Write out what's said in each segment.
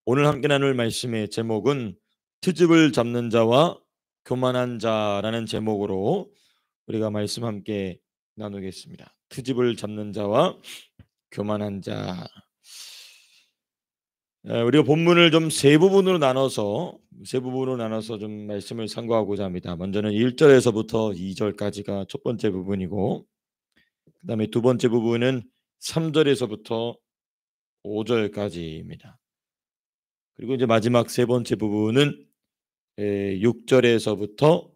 오늘 함께 나눌 말씀의 제목은 트집을 잡는 자와 교만한 자라는 제목으로 우리가 말씀 함께 나누겠습니다. 트집을 잡는 자와 교만한 자. 우리가 본문을 좀 세 부분으로 나눠서 좀 말씀을 상고하고자 합니다. 먼저는 1절에서부터 2절까지가 첫 번째 부분이고, 그다음에 두 번째 부분은 3절에서부터 5절까지입니다. 그리고 이제 마지막 세 번째 부분은 6절에서부터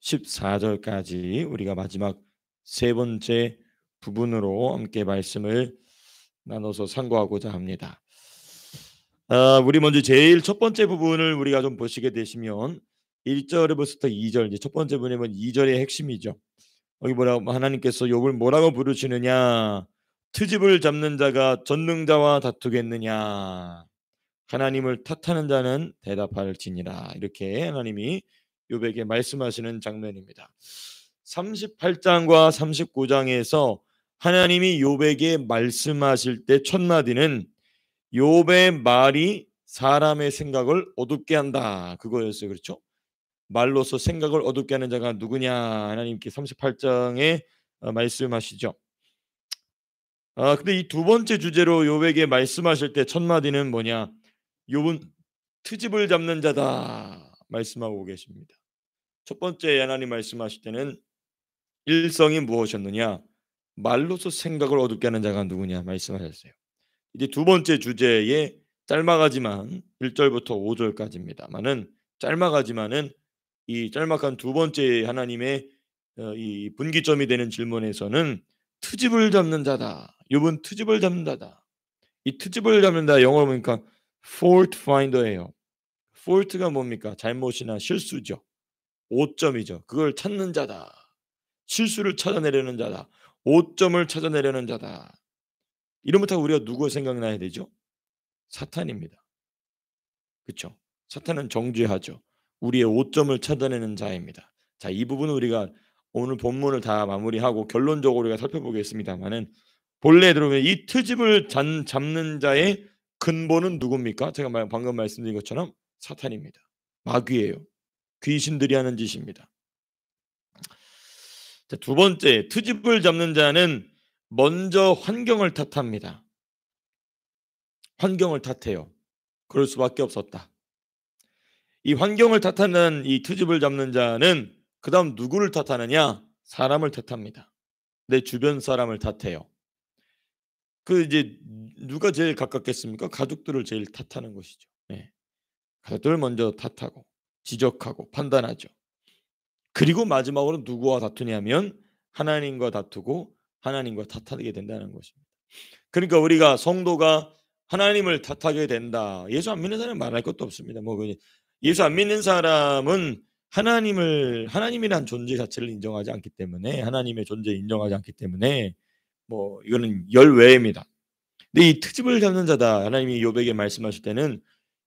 14절까지 우리가 마지막 세 번째 부분으로 함께 말씀을 나눠서 상고하고자 합니다. 우리 먼저 제일 첫 번째 부분을 우리가 좀 보시게 되시면 1절부터 2절, 이제 첫 번째 부분이면 2절의 핵심이죠. 여기 뭐라고 하나님께서 욥을 뭐라고 부르시느냐? 트집을 잡는 자가 전능자와 다투겠느냐? 하나님을 탓하는 자는 대답할지니라. 이렇게 하나님이 욥에게 말씀하시는 장면입니다. 38장과 39장에서 하나님이 욥에게 말씀하실 때 첫 마디는 욥의 말이 사람의 생각을 어둡게 한다, 그거였어요. 그렇죠? 말로서 생각을 어둡게 하는 자가 누구냐, 하나님께 38장에 말씀하시죠. 근데 이 두 번째 주제로 욥에게 말씀하실 때 첫 마디는 뭐냐? 욥은 트집을 잡는 자다 말씀하고 계십니다. 첫 번째 하나님 말씀하실 때는 일성이 무엇이었느냐? 말로서 생각을 어둡게 하는 자가 누구냐 말씀하셨어요. 이제 두 번째 주제에 짤막하지만 1절부터 5절까지입니다만은 짤막하지만은 이 짤막한 두 번째 하나님의 이 분기점이 되는 질문에서는 트집을 잡는 자다. 욥은 트집을 잡는 자다. 이 트집을 잡는다 영어로 보니까 fault finder예요. fault가 뭡니까? 잘못이나 실수죠. 오점이죠. 그걸 찾는 자다. 실수를 찾아내려는 자다. 오점을 찾아내려는 자다. 이러면부터 우리가 누구 생각나야 되죠? 사탄입니다. 그렇죠? 사탄은 정죄하죠. 우리의 오점을 찾아내는 자입니다. 자, 이 부분은 우리가 오늘 본문을 다 마무리하고 결론적으로 우리가 살펴보겠습니다만은, 본래 들어보면 이 트집을 잡는 자의 근본은 누굽니까? 제가 방금 말씀드린 것처럼 사탄입니다. 마귀예요. 귀신들이 하는 짓입니다. 자, 두 번째, 트집을 잡는 자는 먼저 환경을 탓합니다. 환경을 탓해요. 그럴 수밖에 없었다. 이 환경을 탓하는 이 트집을 잡는 자는 그 다음 누구를 탓하느냐? 사람을 탓합니다. 내 주변 사람을 탓해요. 그 이제 누가 제일 가깝겠습니까? 가족들을 제일 탓하는 것이죠. 네. 가족들을 먼저 탓하고 지적하고 판단하죠. 그리고 마지막으로 누구와 다투냐면 하나님과 다투고 하나님과 탓하게 된다는 것입니다. 그러니까 우리가 성도가 하나님을 탓하게 된다. 예수 안 믿는 사람은 말할 것도 없습니다. 예수 안 믿는 사람은 하나님이란 존재 자체를 인정하지 않기 때문에, 하나님의 존재를 인정하지 않기 때문에 이거는 열외입니다. 근데 이 트집을 잡는 자다, 하나님이 욥에게 말씀하실 때는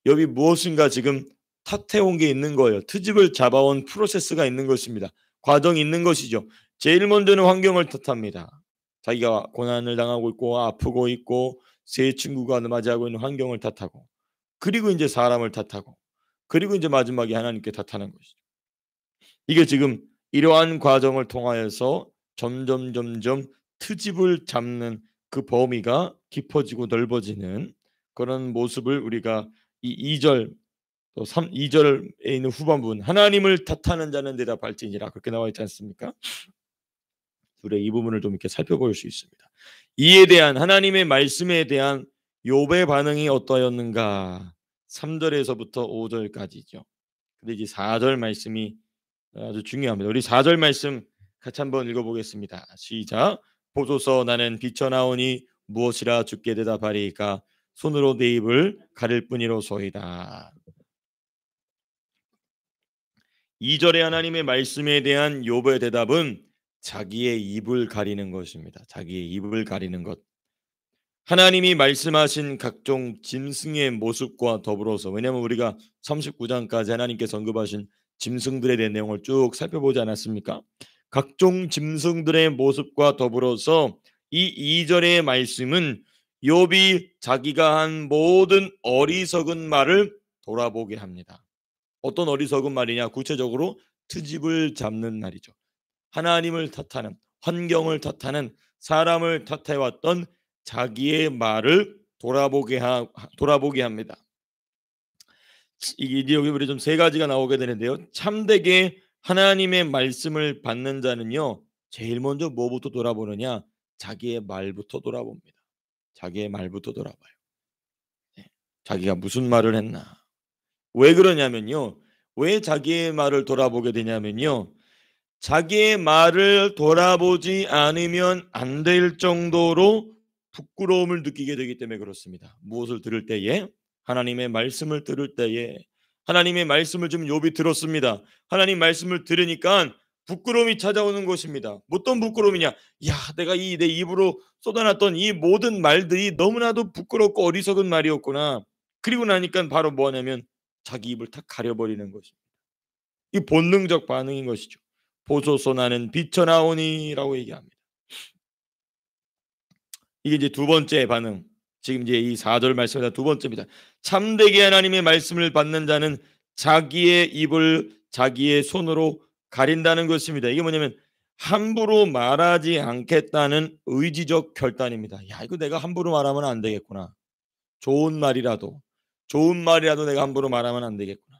욥이 무엇인가 지금 탓해온 게 있는 거예요. 트집을 잡아온 프로세스가 있는 것입니다. 과정이 있는 것이죠. 제일 먼저는 환경을 탓합니다. 자기가 고난을 당하고 있고 아프고 있고 새 친구가 맞이하고 있는 환경을 탓하고, 그리고 이제 사람을 탓하고, 그리고 이제 마지막에 하나님께 탓하는 것이죠. 이게 지금 이러한 과정을 통하여서 점점 트집을 잡는 그 범위가 깊어지고 넓어지는 그런 모습을 우리가 이 2절 또 2절에 있는 후반부분, 하나님을 탓하는 자는 대답할지니라, 그렇게 나와 있지 않습니까? 우리가 이 부분을 좀 이렇게 살펴볼 수 있습니다. 이에 대한 하나님의 말씀에 대한 욥의 반응이 어떠했는가? 3절에서부터 5절까지죠. 근데 이제 4절 말씀이 아주 중요합니다. 우리 4절 말씀 같이 한번 읽어보겠습니다. 시작. 보소서, 나는 비쳐나오니 무엇이라 주께 대답하리이까? 손으로 내 입을 가릴 뿐이로소이다. 2절의 하나님의 말씀에 대한 욥의 대답은 자기의 입을 가리는 것입니다. 자기의 입을 가리는 것. 하나님이 말씀하신 각종 짐승의 모습과 더불어서, 왜냐하면 우리가 39장까지 하나님께서 언급하신 짐승들에 대한 내용을 쭉 살펴보지 않았습니까? 각종 짐승들의 모습과 더불어서 이 2절의 말씀은 욥이 자기가 한 모든 어리석은 말을 돌아보게 합니다. 어떤 어리석은 말이냐? 구체적으로 트집을 잡는 말이죠. 하나님을 탓하는, 환경을 탓하는, 사람을 탓해왔던 자기의 말을 돌아보게 합니다. 이게 여기 우리 좀 세 가지가 나오게 되는데요. 참되게 하나님의 말씀을 받는 자는요, 제일 먼저 뭐부터 돌아보느냐? 자기의 말부터 돌아봅니다. 자기의 말부터 돌아봐요. 네. 자기가 무슨 말을 했나? 왜 그러냐면요. 왜 자기의 말을 돌아보게 되냐면요. 자기의 말을 돌아보지 않으면 안 될 정도로 부끄러움을 느끼게 되기 때문에 그렇습니다. 무엇을 들을 때에? 하나님의 말씀을 들을 때에. 하나님의 말씀을 지금 욥이 들었습니다. 하나님 말씀을 들으니까 부끄러움이 찾아오는 것입니다. 어떤 부끄러움이냐? 야, 내가 내 입으로 쏟아놨던 이 모든 말들이 너무나도 부끄럽고 어리석은 말이었구나. 그리고 나니까 바로 뭐냐면 자기 입을 탁 가려버리는 것입니다. 이 본능적 반응인 것이죠. 보소서 나는 비쳐나오니라고 얘기합니다. 이게 이제 두 번째 반응. 지금 이제 이 4절 말씀에서 두 번째입니다. 참되게 하나님의 말씀을 받는 자는 자기의 입을 자기의 손으로 가린다는 것입니다. 이게 뭐냐면 함부로 말하지 않겠다는 의지적 결단입니다. 야, 이거 내가 함부로 말하면 안 되겠구나. 좋은 말이라도 내가 함부로 말하면 안 되겠구나.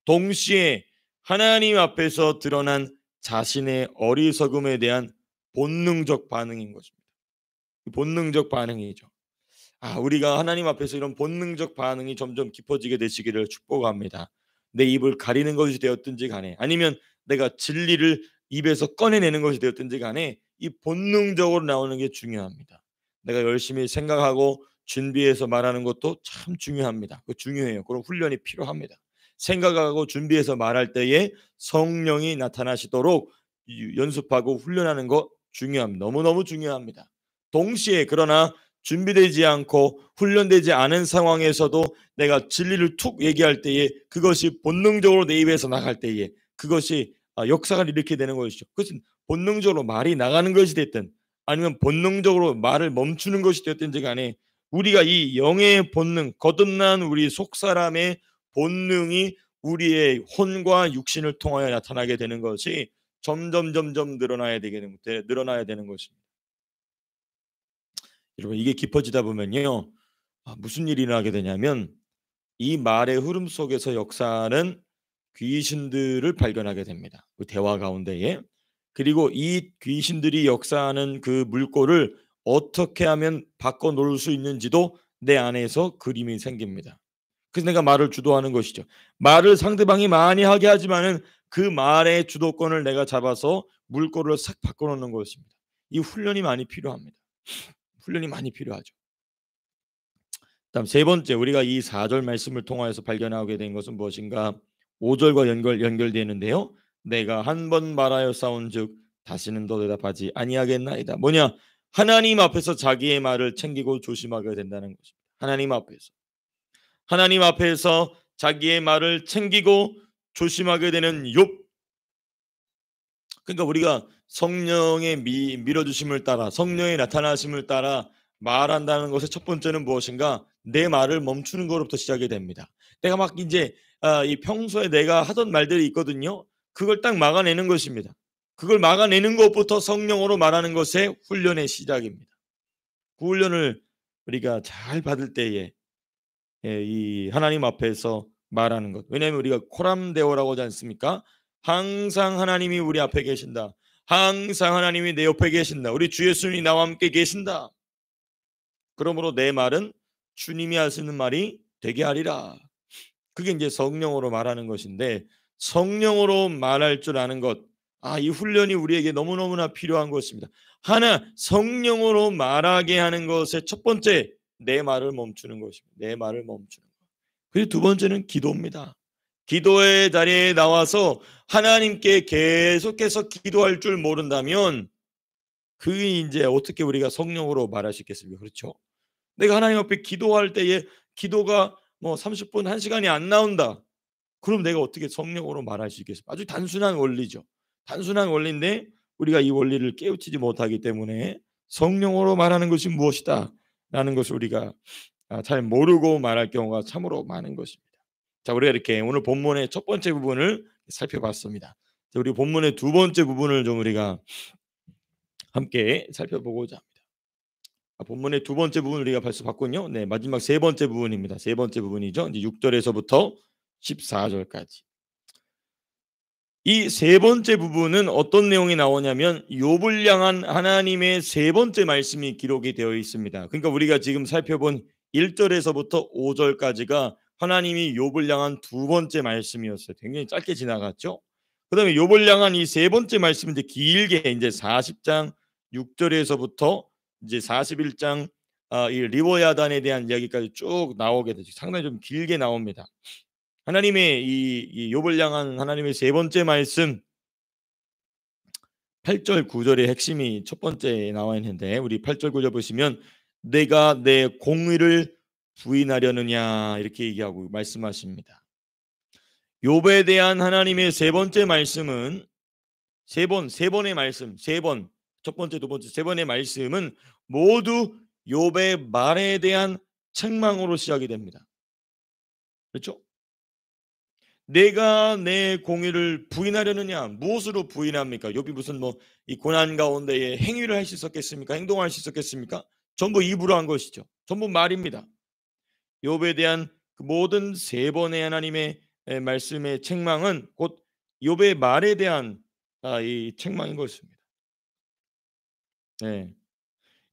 동시에 하나님 앞에서 드러난 자신의 어리석음에 대한 본능적 반응인 것입니다. 본능적 반응이죠. 우리가 하나님 앞에서 이런 본능적 반응이 점점 깊어지게 되시기를 축복합니다. 내 입을 가리는 것이 되었든지 간에, 아니면 내가 진리를 입에서 꺼내내는 것이 되었든지 간에, 이 본능적으로 나오는 게 중요합니다. 내가 열심히 생각하고 준비해서 말하는 것도 참 중요합니다. 그 중요해요. 그런 훈련이 필요합니다. 생각하고 준비해서 말할 때에 성령이 나타나시도록 연습하고 훈련하는 거 중요합니다. 너무너무 중요합니다. 동시에 그러나 준비되지 않고 훈련되지 않은 상황에서도 내가 진리를 툭 얘기할 때에 그것이 본능적으로 내 입에서 나갈 때에 그것이 역사를 일으키게 되는 것이죠. 그것은 본능적으로 말이 나가는 것이 됐든 아니면 본능적으로 말을 멈추는 것이 됐든지 간에 우리가 이 영의 본능, 거듭난 우리 속사람의 본능이 우리의 혼과 육신을 통하여 나타나게 되는 것이 점점 늘어나야 되는 것입니다. 여러분, 이게 깊어지다 보면요, 무슨 일이 일어나게 되냐면 이 말의 흐름 속에서 역사는 귀신들을 발견하게 됩니다. 그 대화 가운데에. 그리고 이 귀신들이 역사하는 그 물꼬를 어떻게 하면 바꿔 놓을 수 있는지도 내 안에서 그림이 생깁니다. 그래서 내가 말을 주도하는 것이죠. 말을 상대방이 많이 하게 하지만은 그 말의 주도권을 내가 잡아서 물꼬를 싹 바꿔 놓는 것입니다. 이 훈련이 많이 필요합니다. 훈련이 많이 필요하죠. 다음 세 번째, 우리가 이 4절 말씀을 통하여서 발견하게 된 것은 무엇인가? 5절과 연결되는데요. 내가 한 번 말하여 싸운즉 다시는 더 대답하지 아니하겠나이다. 뭐냐? 하나님 앞에서 자기의 말을 챙기고 조심하게 된다는 것입니다. 하나님 앞에서 자기의 말을 챙기고 조심하게 되는 욥. 그러니까 우리가 성령의 밀어주심을 따라, 성령의 나타나심을 따라 말한다는 것의 첫 번째는 무엇인가? 내 말을 멈추는 것부터 시작이 됩니다. 내가 막 이제 이 평소에 내가 하던 말들이 있거든요. 그걸 딱 막아내는 것입니다. 그걸 막아내는 것부터 성령으로 말하는 것의 훈련의 시작입니다. 그 훈련을 우리가 잘 받을 때에 이 하나님 앞에서 말하는 것. 왜냐하면 우리가 코람데오라고 하지 않습니까? 항상 하나님이 우리 앞에 계신다. 항상 하나님이 내 옆에 계신다. 우리 주 예수님이 나와 함께 계신다. 그러므로 내 말은 주님이 하시는 말이 되게 하리라. 그게 이제 성령으로 말하는 것인데, 성령으로 말할 줄 아는 것, 이 훈련이 우리에게 너무너무나 필요한 것입니다. 성령으로 말하게 하는 것의 첫 번째, 내 말을 멈추는 것입니다. 내 말을 멈추는 것. 그리고 두 번째는 기도입니다. 기도의 자리에 나와서 하나님께 계속해서 기도할 줄 모른다면 그게 이제 어떻게 우리가 성령으로 말할 수 있겠습니까? 그렇죠? 내가 하나님 앞에 기도할 때에 기도가 뭐 30분, 1시간이 안 나온다. 그럼 내가 어떻게 성령으로 말할 수 있겠습니까? 아주 단순한 원리죠. 단순한 원리인데 우리가 이 원리를 깨우치지 못하기 때문에 성령으로 말하는 것이 무엇이다? 라는 것을 우리가 잘 모르고 말할 경우가 참으로 많은 것입니다. 자, 우리가 이렇게 오늘 본문의 첫 번째 부분을 살펴봤습니다. 자, 우리 본문의 두 번째 부분을 좀 우리가 함께 살펴보고자 합니다. 본문의 두 번째 부분 우리가 벌써 봤군요. 네, 마지막 세 번째 부분입니다. 세 번째 부분이죠. 이제 6절에서부터 14절까지. 이 세 번째 부분은 어떤 내용이 나오냐면 욥을 향한 하나님의 세 번째 말씀이 기록이 되어 있습니다. 그러니까 우리가 지금 살펴본 1절에서부터 5절까지가 하나님이 욥을 향한 두 번째 말씀이었어요. 굉장히 짧게 지나갔죠. 그다음에 욥을 향한 이 세 번째 말씀은 이제 길게 이제 40장 6절에서부터 이제 41장 이 리워야단에 대한 이야기까지 쭉 나오게 되죠. 상당히 좀 길게 나옵니다. 하나님의 이 욥을 향한 하나님의 세 번째 말씀 8절 9절의 핵심이 첫 번째에 나와 있는데 우리 8절 9절 보시면 내가 내 공의를 부인하려느냐 이렇게 얘기하고 말씀하십니다. 욥에 대한 하나님의 세 번째 말씀은 세 번의 말씀, 세 번, 첫 번째, 두 번째, 세 번의 말씀은 모두 욥의 말에 대한 책망으로 시작이 됩니다. 그렇죠? 내가 내 공의를 부인하려느냐? 무엇으로 부인합니까? 욥이 무슨 뭐 이 고난 가운데에 행위를 할 수 있었겠습니까? 행동할 수 있었겠습니까? 전부 입으로 한 것이죠. 전부 말입니다. 욥에 대한 그 모든 세 번의 하나님의 말씀의 책망은 곧 욥의 말에 대한 이 책망인 것입니다. 네.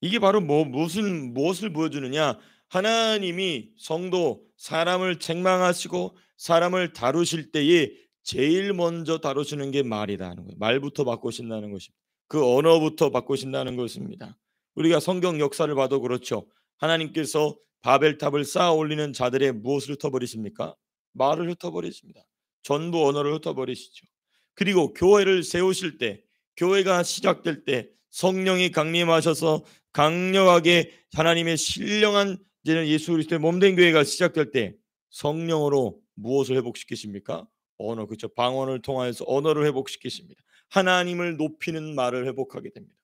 이게 바로 무엇을 보여주느냐? 하나님이 성도 사람을 책망하시고 사람을 다루실 때에 제일 먼저 다루시는 게 말이라는 거예요. 말부터 바꾸신다는 것입니다. 그 언어부터 바꾸신다는 것입니다. 우리가 성경 역사를 봐도 그렇죠. 하나님께서 바벨탑을 쌓아 올리는 자들의 무엇을 흩어버리십니까? 말을 흩어버리십니다. 전부 언어를 흩어버리시죠. 그리고 교회를 세우실 때, 교회가 시작될 때 성령이 강림하셔서 강력하게 하나님의 신령한 예수 그리스도의 몸된 교회가 시작될 때 성령으로 무엇을 회복시키십니까? 언어, 그렇죠. 방언을 통하여서 언어를 회복시키십니다. 하나님을 높이는 말을 회복하게 됩니다.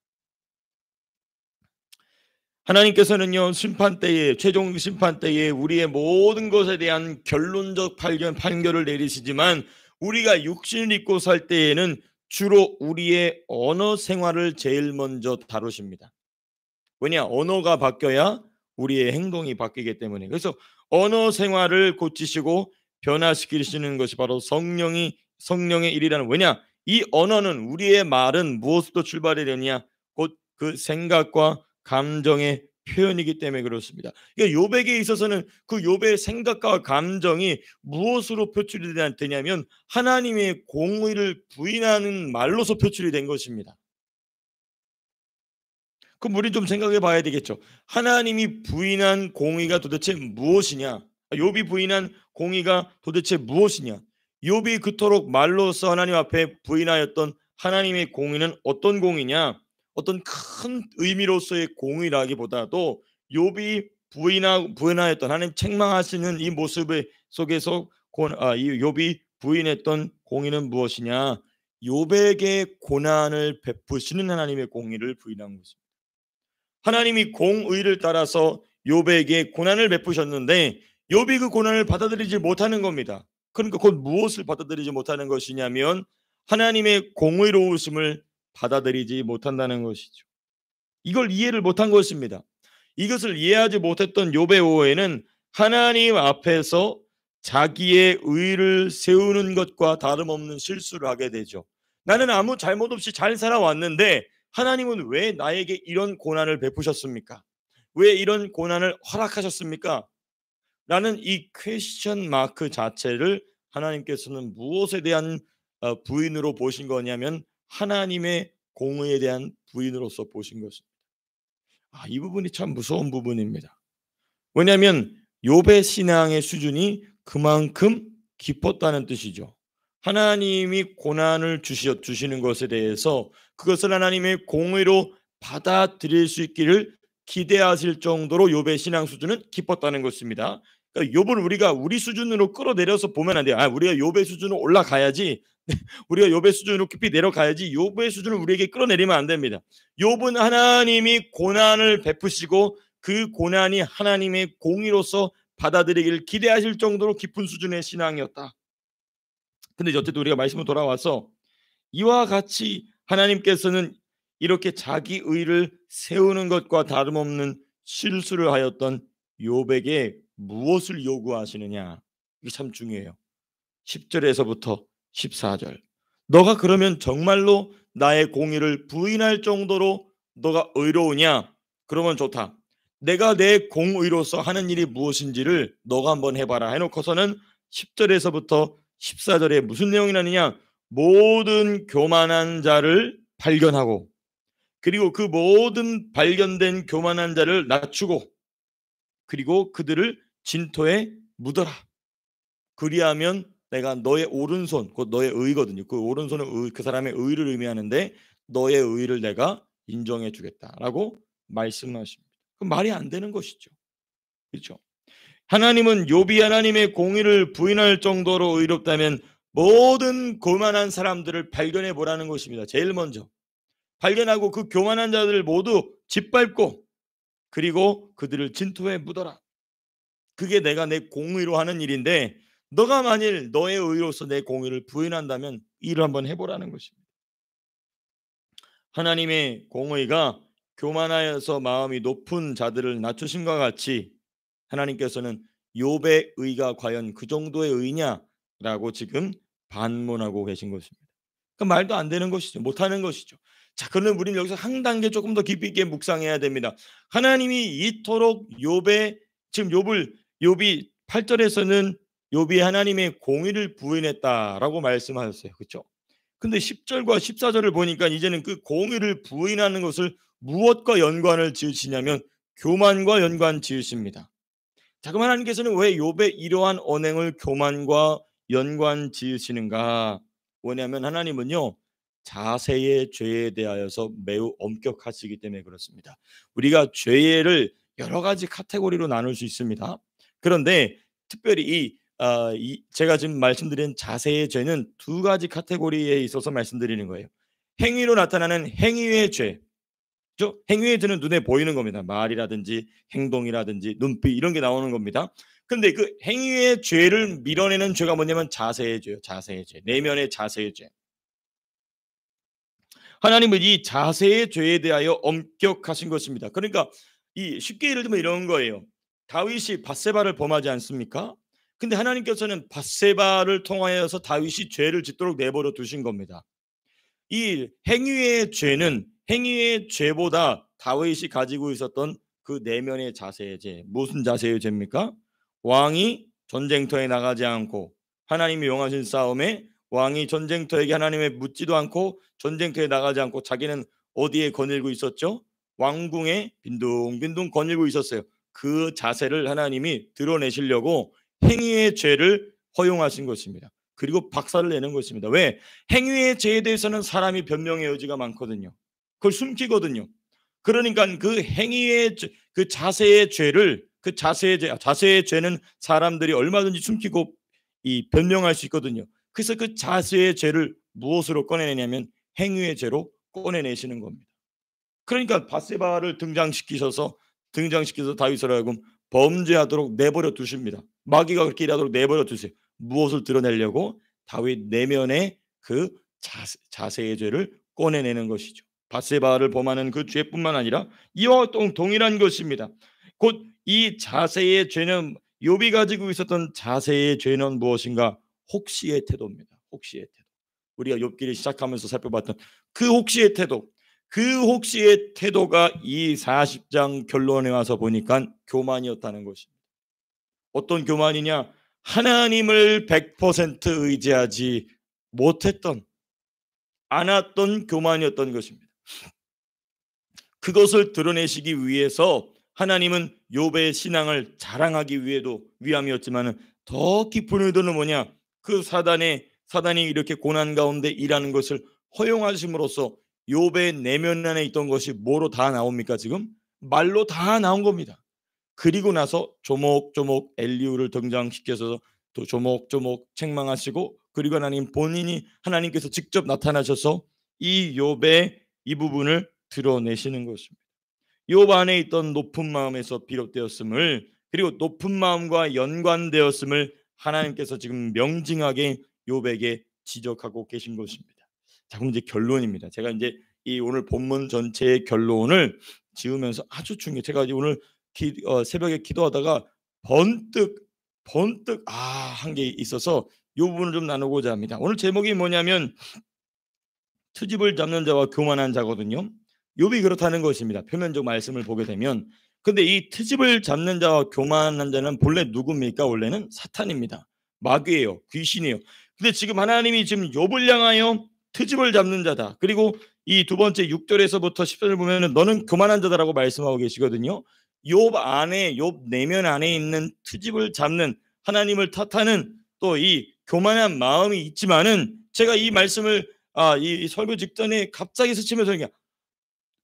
하나님께서는요 심판 때에 최종 심판 때에 우리의 모든 것에 대한 결론적 판결을 내리시지만 우리가 육신을 입고 살 때에는 주로 우리의 언어 생활을 제일 먼저 다루십니다. 왜냐? 언어가 바뀌어야 우리의 행동이 바뀌기 때문에. 그래서 언어 생활을 고치시고 변화시키시는 것이 바로 성령의 일이라는. 왜냐? 이 언어는 우리의 말은 무엇부터 출발이 되느냐? 곧 그 생각과 감정의 표현이기 때문에 그렇습니다. 그러니까 욥에게 있어서는 그 욥의 생각과 감정이 무엇으로 표출이 되냐면 하나님의 공의를 부인하는 말로서 표출이 된 것입니다. 그럼 우리 좀 생각해 봐야 되겠죠. 하나님이 부인한 공의가 도대체 무엇이냐? 욥이 부인한 공의가 도대체 무엇이냐? 욥이 그토록 말로써 하나님 앞에 부인하였던 하나님의 공의는 어떤 공의냐? 어떤 큰 의미로서의 공의라기보다도 욥이 부인하였던 하나님 책망하시는 이 모습 속에서 이 욥이 부인했던 공의는 무엇이냐? 욥에게 고난을 베푸시는 하나님의 공의를 부인한 것입니다. 하나님이 공의를 따라서 욥에게 고난을 베푸셨는데 욥이 그 고난을 받아들이지 못하는 겁니다. 그러니까 곧 무엇을 받아들이지 못하는 것이냐면 하나님의 공의로우심을 받아들이지 못한다는 것이죠. 이걸 이해를 못한 것입니다. 이것을 이해하지 못했던 욥의 오해는 하나님 앞에서 자기의 의를 세우는 것과 다름없는 실수를 하게 되죠. 나는 아무 잘못 없이 잘 살아왔는데 하나님은 왜 나에게 이런 고난을 베푸셨습니까? 왜 이런 고난을 허락하셨습니까? 라는 이 퀘스천 마크 자체를 하나님께서는 무엇에 대한 부인으로 보신 거냐면 하나님의 공의에 대한 부인으로서 보신 것입니다. 이 부분이 참 무서운 부분입니다. 왜냐하면 욥의 신앙의 수준이 그만큼 깊었다는 뜻이죠. 하나님이 고난을 주시는 것에 대해서 그것을 하나님의 공의로 받아들일 수 있기를 기대하실 정도로 욥의 신앙 수준은 깊었다는 것입니다. 그러니까 욥을 우리가 우리 수준으로 끌어내려서 보면 안 돼요. 우리가 욥의 수준으로 올라가야지, 우리가 욥의 수준으로 깊이 내려가야지 욥의 수준을 우리에게 끌어내리면 안 됩니다. 욥은 하나님이 고난을 베푸시고 그 고난이 하나님의 공의로서 받아들이기를 기대하실 정도로 깊은 수준의 신앙이었다. 근데 이제 어쨌든 우리가 말씀으로 돌아와서 이와 같이 하나님께서는 이렇게 자기 의를 세우는 것과 다름없는 실수를 하였던 욥에게 무엇을 요구하시느냐, 이게 참 중요해요. 10절에서부터 14절. 너가 그러면 정말로 나의 공의를 부인할 정도로 너가 의로우냐? 그러면 좋다. 내가 내 공의로서 하는 일이 무엇인지를 너가 한번 해봐라 해놓고서는 10절에서부터 14절에 무슨 내용이 나느냐? 모든 교만한 자를 발견하고, 그리고 그 모든 발견된 교만한 자를 낮추고, 그리고 그들을 진토에 묻어라. 그리하면 내가 너의 오른손, 곧 너의 의거든요. 그 오른손은 그 사람의 의를 의미하는데 너의 의를 내가 인정해 주겠다라고 말씀하십니다. 그 말이 안 되는 것이죠. 그렇죠? 하나님은 욥이 하나님의 공의를 부인할 정도로 의롭다면 모든 교만한 사람들을 발견해 보라는 것입니다. 제일 먼저 발견하고 그 교만한 자들을 모두 짓밟고, 그리고 그들을 진토에 묻어라. 그게 내가 내 공의로 하는 일인데, 너가 만일 너의 의로서 내 공의를 부인한다면 일을 한번 해보라는 것입니다. 하나님의 공의가 교만하여서 마음이 높은 자들을 낮추심과 같이 하나님께서는 욥의 의가 과연 그 정도의 의냐라고 지금 반문하고 계신 것입니다. 그 말도 안 되는 것이죠. 못하는 것이죠. 자, 그러면 우리는 여기서 한 단계 조금 더 깊이 있게 묵상해야 됩니다. 하나님이 이토록 욥의, 지금 욥이 8절에서는 욥이 하나님의 공의를 부인했다라고 말씀하셨어요. 그렇죠? 근데 10절과 14절을 보니까 이제는 그 공의를 부인하는 것을 무엇과 연관을 지으시냐면 교만과 연관 지으십니다. 자, 그럼 하나님께서는 왜 욥의 이러한 언행을 교만과 연관 지으시는가? 왜냐하면 하나님은요, 자세의 죄에 대하여서 매우 엄격하시기 때문에 그렇습니다. 우리가 죄를 여러 가지 카테고리로 나눌 수 있습니다. 그런데 특별히 제가 지금 말씀드린 자세의 죄는 두 가지 카테고리에 있어서 말씀드리는 거예요. 행위로 나타나는 행위의 죄, 그렇죠? 행위의 죄는 눈에 보이는 겁니다. 말이라든지 행동이라든지 눈빛 이런 게 나오는 겁니다. 근데 그 행위의 죄를 밀어내는 죄가 뭐냐면 자세의 죄요. 자세의 죄, 내면의 자세의 죄. 하나님은 이 자세의 죄에 대하여 엄격하신 것입니다. 그러니까 이 쉽게 예를 들면 이런 거예요. 다윗이 밧세바를 범하지 않습니까? 근데 하나님께서는 밧세바를 통하여서 다윗이 죄를 짓도록 내버려 두신 겁니다. 이 행위의 죄는 행위의 죄보다 다윗이 가지고 있었던 그 내면의 자세의 죄, 무슨 자세의 죄입니까? 왕이 전쟁터에 나가지 않고 하나님이 용하신 싸움에 왕이 전쟁터에게 하나님의 묻지도 않고 전쟁터에 나가지 않고 자기는 어디에 거닐고 있었죠? 왕궁에 빈둥빈둥 거닐고 있었어요. 그 자세를 하나님이 드러내시려고 행위의 죄를 허용하신 것입니다. 그리고 박살을 내는 것입니다. 왜? 행위의 죄에 대해서는 사람이 변명의 여지가 많거든요. 그걸 숨기거든요. 그러니까 그 행위의 그 자세의 죄를, 그 자세의 죄는 사람들이 얼마든지 숨기고 이 변명할 수 있거든요. 그래서 그 자세의 죄를 무엇으로 꺼내내냐면 행위의 죄로 꺼내내시는 겁니다. 그러니까 밧세바를 등장시키셔서 다윗을 하여금 범죄하도록 내버려 두십니다. 마귀가 그렇게 일하도록 내버려 두세요. 무엇을 드러내려고? 다윗 내면의 그 자세의 죄를 꺼내내는 것이죠. 밧세바를 범하는 그 죄뿐만 아니라 이와 동일한 것입니다. 곧 이 자세의 죄는, 욥이 가지고 있었던 자세의 죄는 무엇인가? 혹시의 태도입니다. 혹시의 태도. 우리가 욥기를 시작하면서 살펴봤던 그 혹시의 태도, 그 혹시의 태도가 이 40장 결론에 와서 보니까 교만이었다는 것입니다. 어떤 교만이냐? 하나님을 100% 의지하지 못했던, 않았던 교만이었던 것입니다. 그것을 드러내시기 위해서 하나님은 욥의 신앙을 자랑하기 위함이었지만 더 깊은 의도는 뭐냐? 그 사단이 이렇게 고난 가운데 일하는 것을 허용하심으로써 욥의 내면 안에 있던 것이 뭐로 다 나옵니까? 지금 말로 다 나온 겁니다. 그리고 나서 조목조목 엘리후를 등장시켜서 또 조목조목 책망하시고, 그리고 하나님께서 직접 나타나셔서 이 욥의 이 부분을 드러내시는 것입니다. 욥 안에 있던 높은 마음에서 비롯되었음을, 그리고 높은 마음과 연관되었음을 하나님께서 지금 명징하게 욥에게 지적하고 계신 것입니다. 자, 그럼 이제 결론입니다. 제가 이제 이 오늘 본문 전체의 결론을 지으면서 아주 중요해. 제가 이제 오늘 새벽에 기도하다가 번뜩 한 게 있어서 이 부분을 좀 나누고자 합니다. 오늘 제목이 뭐냐면 트집을 잡는 자와 교만한 자거든요. 욥이 그렇다는 것입니다. 표면적 말씀을 보게 되면. 근데 이 트집을 잡는 자와 교만한 자는 본래 누굽니까? 원래는 사탄입니다. 마귀예요. 귀신이에요. 근데 지금 하나님이 지금 욥을 향하여 트집을 잡는 자다. 그리고 이 두 번째 6절에서부터 10절을 보면은 너는 교만한 자다라고 말씀하고 계시거든요. 욥 안에, 욥 내면 안에 있는 트집을 잡는, 하나님을 탓하는 또 이 교만한 마음이 있지만은, 제가 이 말씀을 이 설교 직전에 갑자기 스치면서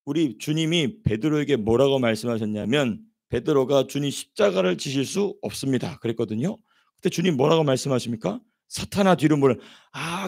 우리 주님이 베드로에게 뭐라고 말씀하셨냐면, 베드로가 주님 십자가를 지실 수 없습니다 그랬거든요. 그때 주님 뭐라고 말씀하십니까? 사탄아 뒤로 물러.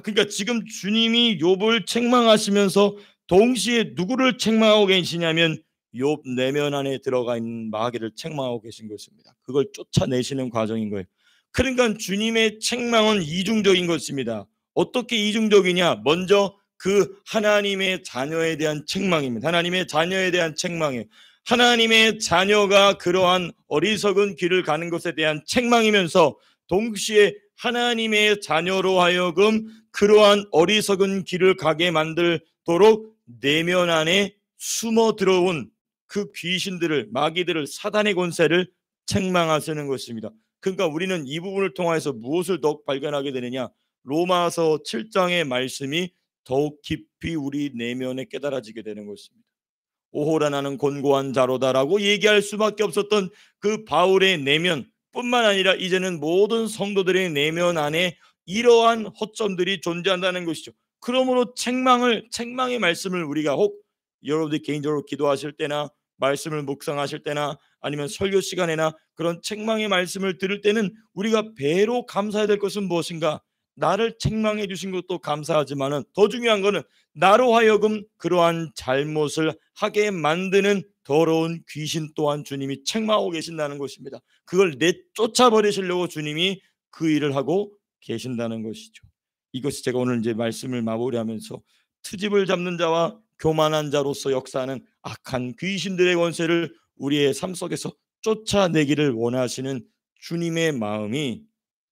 그러니까 지금 주님이 욥을 책망하시면서 동시에 누구를 책망하고 계시냐면 욥 내면 안에 들어가 있는 마귀를 책망하고 계신 것입니다. 그걸 쫓아내시는 과정인 거예요. 그러니까 주님의 책망은 이중적인 것입니다. 어떻게 이중적이냐? 먼저 그 하나님의 자녀에 대한 책망입니다. 하나님의 자녀에 대한 책망이에요. 하나님의 자녀가 그러한 어리석은 길을 가는 것에 대한 책망이면서 동시에 하나님의 자녀로 하여금 그러한 어리석은 길을 가게 만들도록 내면 안에 숨어 들어온 그 귀신들을, 마귀들을, 사단의 권세를 책망하시는 것입니다. 그러니까 우리는 이 부분을 통해서 무엇을 더욱 발견하게 되느냐? 로마서 7장의 말씀이 더욱 깊이 우리 내면에 깨달아지게 되는 것입니다. 오호라 나는 곤고한 자로다라고 얘기할 수밖에 없었던 그 바울의 내면 뿐만 아니라 이제는 모든 성도들의 내면 안에 이러한 허점들이 존재한다는 것이죠. 그러므로 책망의 말씀을 우리가 혹 여러분들이 개인적으로 기도하실 때나 말씀을 묵상하실 때나 아니면 설교 시간에나 그런 책망의 말씀을 들을 때는 우리가 배로 감사해야 될 것은 무엇인가? 나를 책망해 주신 것도 감사하지만은 더 중요한 것은 나로 하여금 그러한 잘못을 하게 만드는 더러운 귀신 또한 주님이 책망하고 계신다는 것입니다. 그걸 내쫓아버리시려고 주님이 그 일을 하고 계신다는 것이죠. 이것이 제가 오늘 이제 말씀을 마무리하면서 트집을 잡는 자와 교만한 자로서 역사하는 악한 귀신들의 권세를 우리의 삶 속에서 쫓아내기를 원하시는 주님의 마음이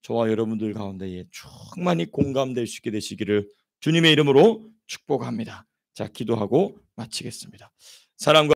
저와 여러분들 가운데에 충만히 공감될 수 있게 되시기를 주님의 이름으로 축복합니다. 자, 기도하고 마치겠습니다. 사랑과